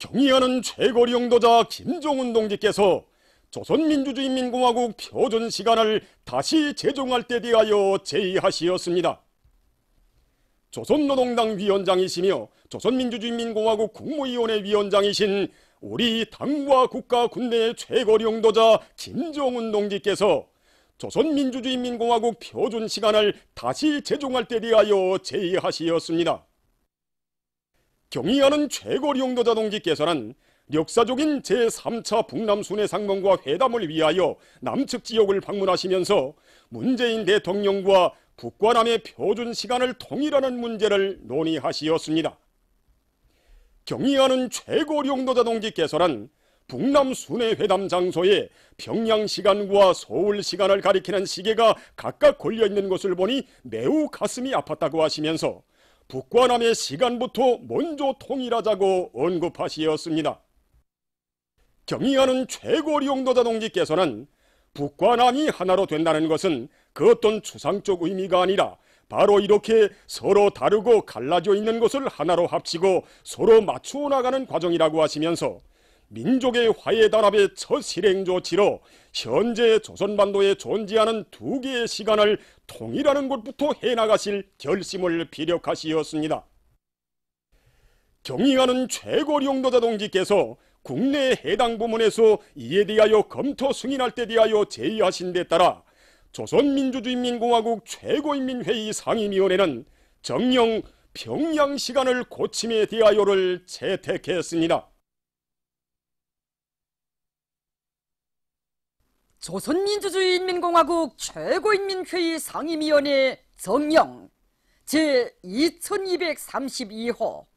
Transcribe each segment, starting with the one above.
경의하는 최고리 용도자 김정은 동지께서 조선민주주의인민공화국 표준시간을 다시 제정할 때 대하여 제의하시었습니다. 조선노동당 위원장이시며 조선민주주의인민공화국 국무위원회 위원장이신 우리 당과 국가 군대의 최고리 용도자 김정은 동지께서 조선민주주의인민공화국 표준시간을 다시 제정할 때 대하여 제의하시었습니다. 경의하는 최고리 용도자 동지께서는 역사적인 제3차 북남순회상봉과 회담을 위하여 남측 지역을 방문하시면서 문재인 대통령과 북과 남의 표준시간을 통일하는 문제를 논의하시었습니다. 경의하는 최고리 용도자 동지께서는 북남순회회담 장소에 평양시간과 서울시간을 가리키는 시계가 각각 걸려있는 것을 보니 매우 가슴이 아팠다고 하시면서 북과 남의 시간부터 먼저 통일하자고 언급하시었습니다. 경의하는 최고리 용도자 동지께서는 북과 남이 하나로 된다는 것은 그 어떤 추상적 의미가 아니라 바로 이렇게 서로 다르고 갈라져 있는 것을 하나로 합치고 서로 맞추어 나가는 과정이라고 하시면서 민족의 화해 단합의 첫 실행 조치로 현재 조선반도에 존재하는 두 개의 시간을 통일하는 것부터 해나가실 결심을 피력하시었습니다. 경의하는 최고리 용도자 동지께서 국내 해당 부문에서 이에 대하여 검토 승인할 때 대하여 제의하신 데 따라 조선민주주의인민공화국 최고인민회의 상임위원회는 정령 평양시간을 고침에 대하여를 채택했습니다. 조선민주주의인민공화국 최고인민회의 상임위원회 정령 제2232호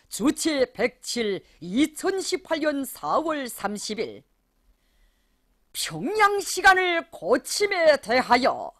주체 107 2018년 4월 30일 평양시간을 고침에 대하여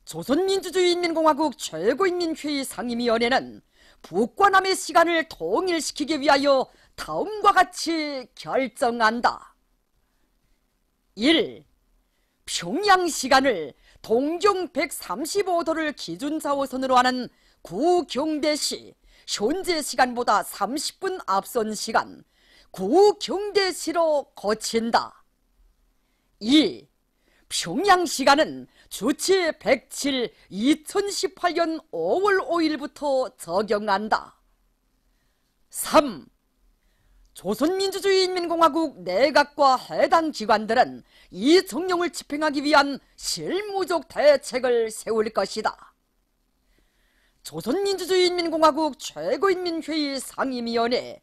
조선민주주의인민공화국 최고인민회의 상임위원회는 북과 남의 시간을 통일시키기 위하여 다음과 같이 결정한다. 1. 평양시간을 동경 135도를 기준자오선으로 하는 구경대시 현재 시간보다 30분 앞선 시간 구경대시로 고친다. 2. 평양시간은 주체 107 2018년 5월 5일부터 적용한다. 3. 조선민주주의인민공화국 내각과 해당 기관들은 이 정령을 집행하기 위한 실무적 대책을 세울 것이다. 조선민주주의인민공화국 최고인민회의 상임위원회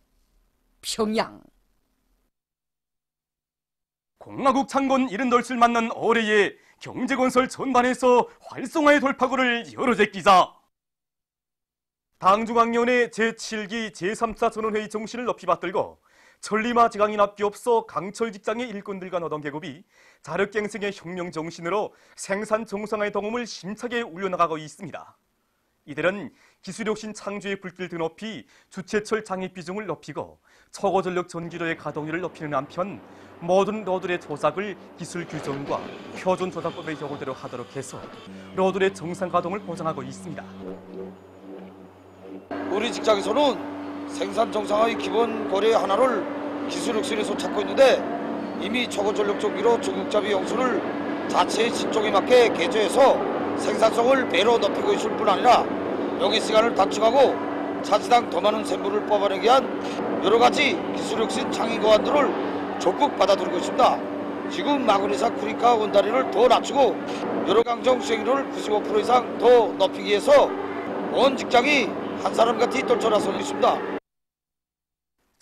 평양. 공화국 창건 78을 맞는 올해에 경제건설 전반에서 활성화의 돌파구를 열어제끼자. 당중앙위원회 제7기 제3차 전원회의 정신을 높이 받들고 천리마 지강인합기업소 강철직장의 일꾼들과 노동계급이 자력갱생의 혁명 정신으로 생산 정상화의 동험을 심차게 울려나가고 있습니다. 이들은 기술혁신 창조의 불길 드높이 주체철 장애 비중을 높이고 초고전력 전기로의 가동률을 높이는 한편 모든 로들의 조작을 기술 규정과 표준 조작법의 요구대로 하도록 해서 로들의 정상 가동을 보장하고 있습니다. 우리 직장에서는 생산 정상화의 기본 고려 하나를 기술혁신에서 찾고 있는데 이미 초고전력 전기로 중국잡이 용수를 자체의 신종에 맞게 개조해서 생산성을 배로 높이고 있을 뿐 아니라 용의 시간을 단축하고 차지당 더 많은 샘물을 뽑아내기 위한 여러 가지 기술혁신 창의 고안들을 적극 받아들이고 있습니다. 지금 마그네사 쿠리카 원다리를 더 낮추고 여러 강정 수행률을 95% 이상 더 높이기 위해서 온 직장이 한 사람같이 떨쳐나서고 있습니다.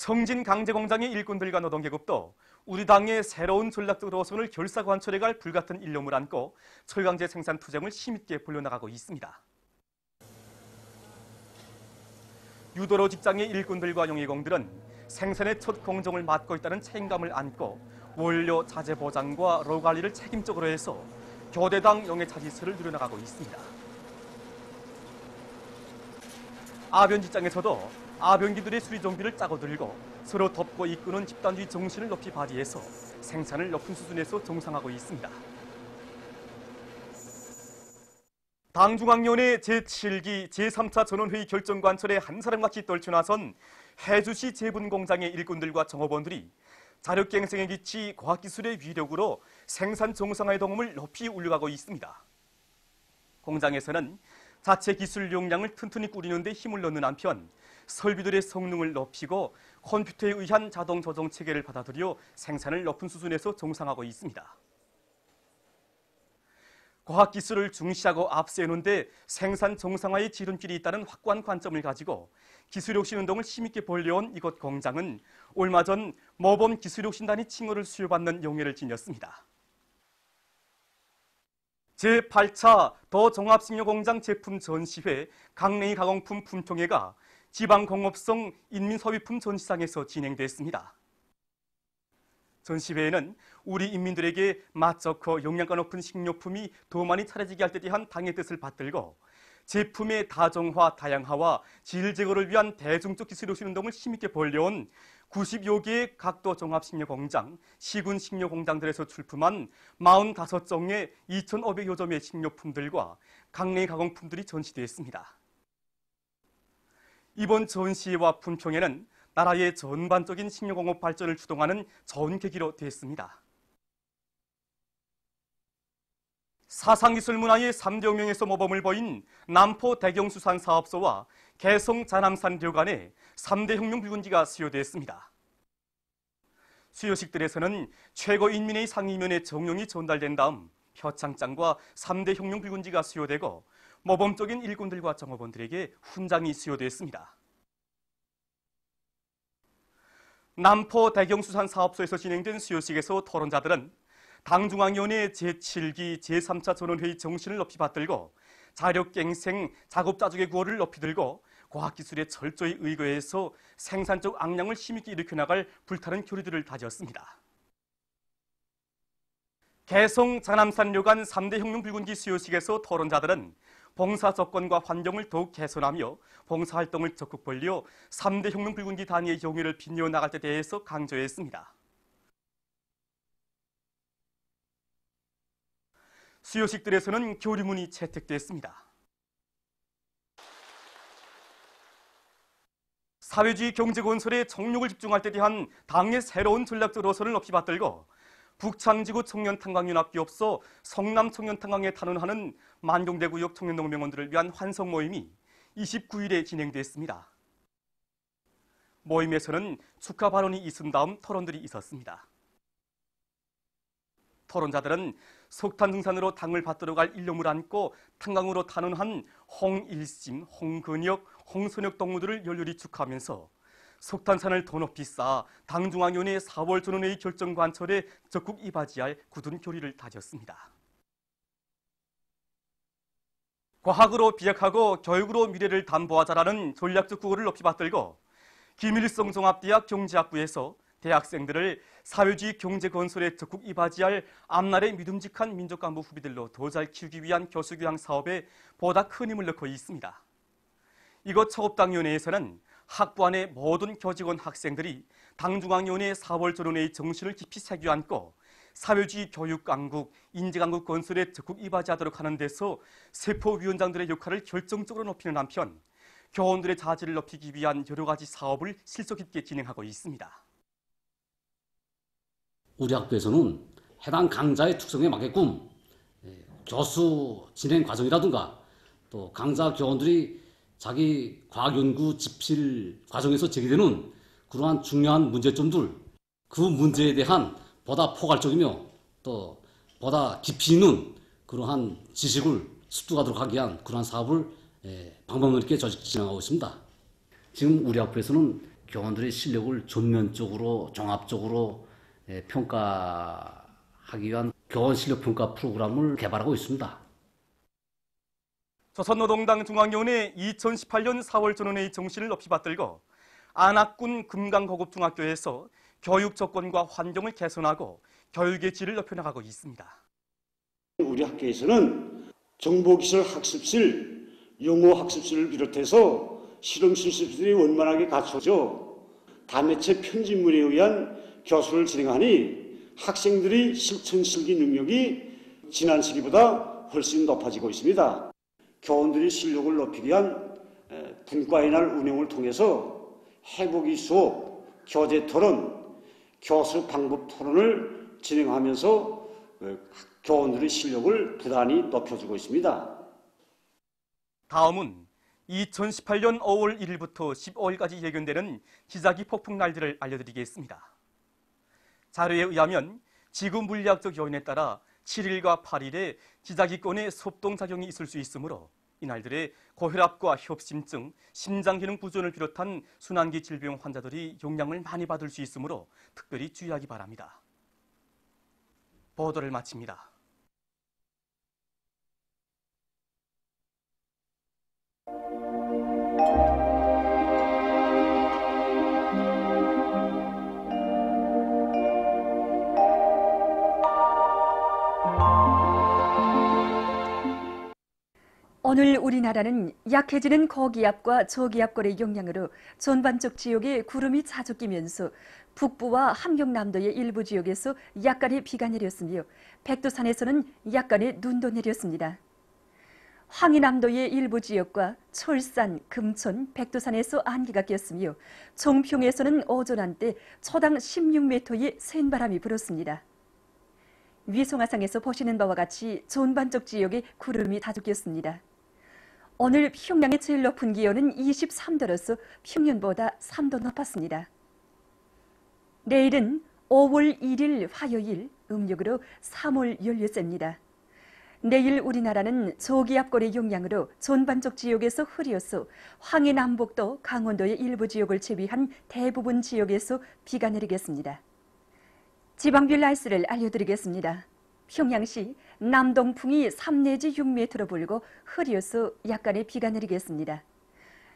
청진 강제공장의 일꾼들과 노동계급도 우리 당의 새로운 전략적 노선을 결사관철해 갈 불같은 일념을 안고 철강제 생산 투쟁을 힘있게 불려나가고 있습니다. 유도로 직장의 일꾼들과 용의공들은 생산의 첫 공정을 맡고 있다는 책임감을 안고 원료 자재 보장과 로 관리를 책임적으로 해서 교대당 용해차지서를 누려나가고 있습니다. 아변 직장에서도 아변기들의 수리 정비를 짜고 들고 서로 덮고 이끄는 집단주의 정신을 높이 발휘해서 생산을 높은 수준에서 정상화하고 있습니다. 당중앙위원회 제7기 제3차 전원회의 결정관철에 한 사람같이 떨쳐나선 해주시 제분공장의 일꾼들과 정업원들이 자력갱생의 기치 과학기술의 위력으로 생산 정상화의 동험을 높이 올려가고 있습니다. 공장에서는 자체 기술 용량을 튼튼히 꾸리는 데 힘을 넣는 한편 설비들의 성능을 높이고 컴퓨터에 의한 자동 조정 체계를 받아들여 생산을 높은 수준에서 정상화하고 있습니다. 과학기술을 중시하고 앞세우는데 생산 정상화의 지름길이 있다는 확고한 관점을 가지고 기술혁신운동을 힘있게 벌려온 이곳 공장은 얼마 전 모범 기술혁신단이 칭호를 수여받는 영예를 지녔습니다. 제8차 더 종합식료공장 제품 전시회 강냉이 가공품 품평회가 지방공업성 인민소비품 전시장에서 진행됐습니다. 전시회에는 우리 인민들에게 맛 좋고 영양가 높은 식료품이 더 많이 차려지게 할 때 대한 당의 뜻을 받들고 제품의 다정화, 다양화와 질 제거를 위한 대중적 기술혁신 운동을 힘있게 벌려온 90여 개의 각도 종합식료공장, 시군 식료공장들에서 출품한 45종의 2,500여 점의 식료품들과 강냉이 가공품들이 전시되었습니다. 이번 전시회와 품평회는 나라의 전반적인 식료공업 발전을 주동하는 좋은 계기로 됐습니다. 사상기술 문화의 3대 혁명에서 모범을 보인 남포 대경수산사업소와 개성 자남산료 간에 3대 혁명 붉은지가 수여됐습니다. 수여식들에서는 최고인민회의 상임위원회 정령이 전달된 다음 표창장과 3대 혁명 붉은지가 수여되고 모범적인 일꾼들과 정업원들에게 훈장이 수여됐습니다. 남포 대경수산사업소에서 진행된 수여식에서 토론자들은 당중앙위원회 제7기 제3차 전원회의 정신을 높이 받들고 자력갱생, 작업자족의 구호를 높이 들고 과학기술의 철저히 의거해서 생산적 악량을 힘있게 일으켜나갈 불타는 교리들을 다졌습니다. 개성 자남산료 간 3대 혁명 붉은지 수여식에서 토론자들은 봉사 조건과 환경을 더욱 개선하며 봉사활동을 적극 벌려 3대 혁명 붉은지 단위의 영예를 빛내어 나갈 데 대해서 강조했습니다. 수여식들에서는 교리문이 채택됐습니다. 사회주의 경제건설에 정력을 집중할 때 대한 당의 새로운 전략적 노선을 높이 받들고 북창지구 청년탄광연합기업소 성남청년탄광에 탄원하는 만경대구역 청년농명원들을 위한 환송 모임이 29일에 진행됐습니다. 모임에서는 축하 발언이 있은 다음 토론들이 있었습니다. 토론자들은 석탄 등산으로 당을 받들어갈 인력을 안고 탄광으로 탄원한 홍일심, 홍근혁, 홍선혁 동무들을 열렬히 축하하면서 석탄산을 더 높이 쌓아 당중앙위원회 4월 전원회의 결정관철에 적극 이바지할 굳은 교리를 다졌습니다. 과학으로 비약하고 교육으로 미래를 담보하자라는 전략적 구호를 높이 받들고 김일성 종합대학 경제학부에서 대학생들을 사회주의 경제 건설에 적극 이바지할 앞날의 믿음직한 민족간부 후비들로 더 잘 키우기 위한 교수교양 사업에 보다 큰 힘을 넣고 있습니다. 이곳 초급당위원회에서는 학부 안의 모든 교직원 학생들이 당중앙위원회 4월 전원회의 정신을 깊이 새겨안고 사회주의 교육 강국, 인재 강국 건설에 적극 이바지하도록 하는 데서 세포위원장들의 역할을 결정적으로 높이는 한편 교원들의 자질을 높이기 위한 여러 가지 사업을 실속 있게 진행하고 있습니다. 우리 학교에서는 해당 강좌의 특성에 맞게끔 교수 진행 과정이라든가 또 강좌 교원들이 자기 과학연구 집필 과정에서 제기되는 그러한 중요한 문제점들, 그 문제에 대한 보다 포괄적이며 또 보다 깊이 있는 그러한 지식을 습득하도록 하기 위한 그러한 사업을 방법론 있게 진행하고 있습니다. 지금 우리 학교에서는 교원들의 실력을 전면적으로 종합적으로 평가하기 위한 교원 실력 평가 프로그램을 개발하고 있습니다. 조선노동당 중앙위원회 2018년 4월 전원회의 정신을 높이 받들고 안악군 금강고급중학교에서 교육 조건과 환경을 개선하고 교육의 질을 높여나가고 있습니다. 우리 학교에서는 정보기술 학습실, 영어 학습실을 비롯해서 실험 실습실이 원만하게 갖춰져 다매체 편집물에 의한 교수를 진행하니 학생들의 실천 실기 능력이 지난 시기보다 훨씬 높아지고 있습니다. 교원들의 실력을 높이기 위한 분과의 날 운영을 통해서 해보기 수업, 교재 토론, 교수 방법 토론을 진행하면서 교원들의 실력을 부단히 높여주고 있습니다. 다음은 2018년 5월 1일부터 15일까지 예견되는 기자기 폭풍 날들을 알려드리겠습니다. 자료에 의하면 지구 물리학적 요인에 따라 7일과 8일에 기자기권에 소동작용이 있을 수 있으므로 이날들의 고혈압과 협심증, 심장기능 부전을 비롯한 순환기 질병 환자들이 영향을 많이 받을 수 있으므로 특별히 주의하기 바랍니다. 보도를 마칩니다. 오늘 우리나라는 약해지는 고기압과 저기압골의 영향으로 전반적 지역에 구름이 자주 끼면서 북부와 함경남도의 일부 지역에서 약간의 비가 내렸으며 백두산에서는 약간의 눈도 내렸습니다. 황해남도의 일부 지역과 철산, 금천, 백두산에서 안개가 꼈으며 종평에서는 오전 한때 초당 16m의 센 바람이 불었습니다. 위성화상에서 보시는 바와 같이 전반적 지역에 구름이 자주 꼈습니다. 오늘 평양의 제일 높은 기온은 23도로서 평년보다 3도 높았습니다. 내일은 5월 1일 화요일, 음력으로 3월 연료째입니다. 내일 우리나라는 저기압골의 영향으로 전반적 지역에서 흐려서 황해 남북도, 강원도의 일부 지역을 제외한 대부분 지역에서 비가 내리겠습니다. 지방별 날씨를 알려드리겠습니다. 평양시 남동풍이 3 내지 6m로 불고 흐려서 약간의 비가 내리겠습니다.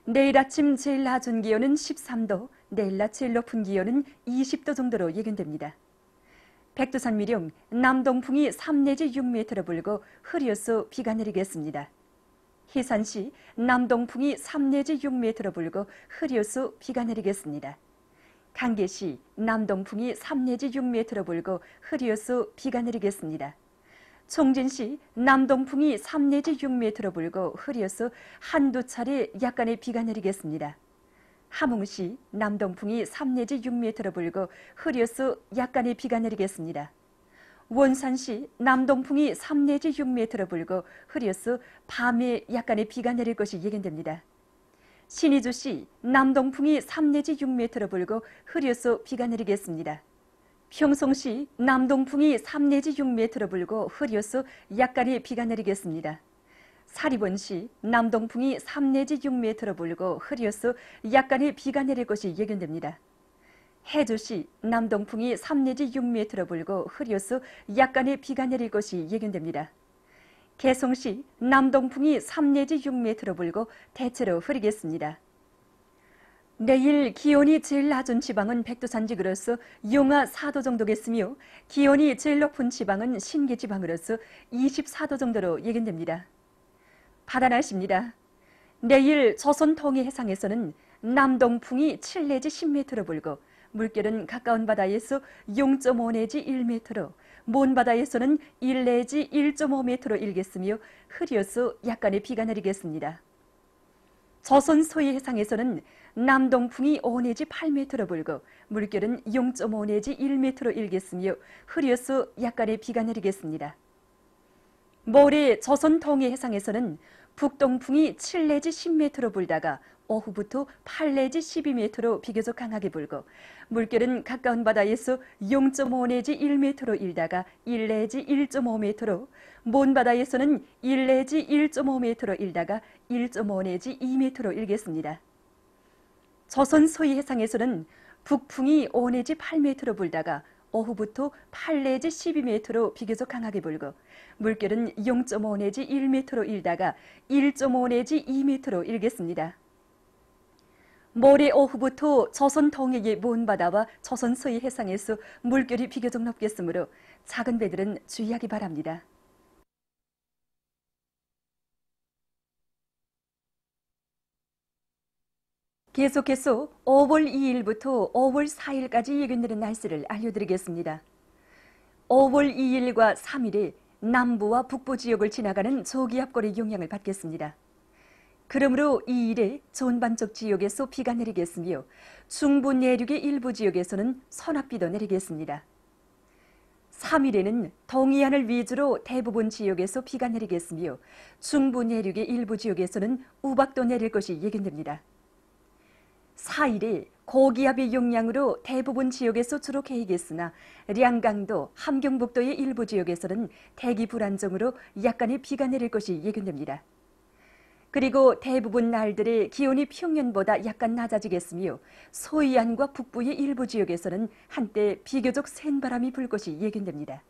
내일 아침 제일 낮은 기온은 13도, 내일 낮 제일 높은 기온은 20도 정도로 예견됩니다. 백두산 미령 남동풍이 3 내지 6m로 불고 흐려서 비가 내리겠습니다. 해산시 남동풍이 3 내지 6m로 불고 흐려서 비가 내리겠습니다. 강계시 남동풍이 3 내지 6m로 불고 흐려서 비가 내리겠습니다. 총진시 남동풍이 3 내지 6m로 불고 흐려서 한두 차례 약간의 비가 내리겠습니다. 함흥시 남동풍이 3 내지 6m로 불고 흐려서 약간의 비가 내리겠습니다. 원산시 남동풍이 3 내지 6m로 불고 흐려서 밤에 약간의 비가 내릴 것이 예견됩니다. 신의주시 남동풍이 3 내지 6m로 불고 흐려서 비가 내리겠습니다. 평송시 남동풍이 3 내지 6m로 불고 흐려서 약간의 비가 내리겠습니다. 사리본시 남동풍이 3 내지 6m로 불고 흐려서 약간의 비가 내릴 것이 예견됩니다. 해주시 남동풍이 3 내지 6m로 불고 흐려서 약간의 비가 내릴 것이 예견됩니다. 개성시 남동풍이 3 내지 6m로 불고 대체로 흐리겠습니다. 내일 기온이 제일 낮은 지방은 백두산지구로서 영하 4도 정도겠으며 기온이 제일 높은 지방은 신계지방으로서 24도 정도로 예견됩니다. 바다 날씨입니다. 내일 조선 동해 해상에서는 남동풍이 7 내지 10m로 불고 물결은 가까운 바다에서 0.5 내지 1m로 먼 바다에서는 1 내지 1.5m로 일겠으며 흐려서 약간의 비가 내리겠습니다. 조선 서해 해상에서는 남동풍이 5 내지 8m로 불고 물결은 0.5 내지 1m로 일겠으며 흐려서 약간의 비가 내리겠습니다. 모레 조선 동해 해상에서는 북동풍이 7 내지 10m로 불다가 오후부터 8 내지 12m로 비교적 강하게 불고 물결은 가까운 바다에서 0.5 내지 1m로 일다가 1 내지 1.5m로 먼 바다에서는 1 내지 1.5m로 일다가 1.5 내지 2m로 일겠습니다. 조선 서해 해상에서는 북풍이 5 내지 8m로 불다가 오후부터 8 내지 12m로 비교적 강하게 불고 물결은 0.5 내지 1m로 일다가 1.5 내지 2m로 일겠습니다. 모레 오후부터 조선 동해의 먼 바다와 조선 서해 해상에서 물결이 비교적 높겠으므로 작은 배들은 주의하기 바랍니다. 계속해서 5월 2일부터 5월 4일까지 예견되는 날씨를 알려드리겠습니다. 5월 2일과 3일에 남부와 북부 지역을 지나가는 저기압골의 영향을 받겠습니다. 그러므로 2일에 전반적 지역에서 비가 내리겠으며 중부 내륙의 일부 지역에서는 선합비도 내리겠습니다. 3일에는 동해안을 위주로 대부분 지역에서 비가 내리겠으며 중부 내륙의 일부 지역에서는 우박도 내릴 것이 예견됩니다. 4일에 고기압의 영향으로 대부분 지역에서 주로 개이겠으나 량강도, 함경북도의 일부 지역에서는 대기 불안정으로 약간의 비가 내릴 것이 예견됩니다. 그리고 대부분 날들의 기온이 평년보다 약간 낮아지겠으며 서해안과 북부의 일부 지역에서는 한때 비교적 센 바람이 불 것이 예견됩니다.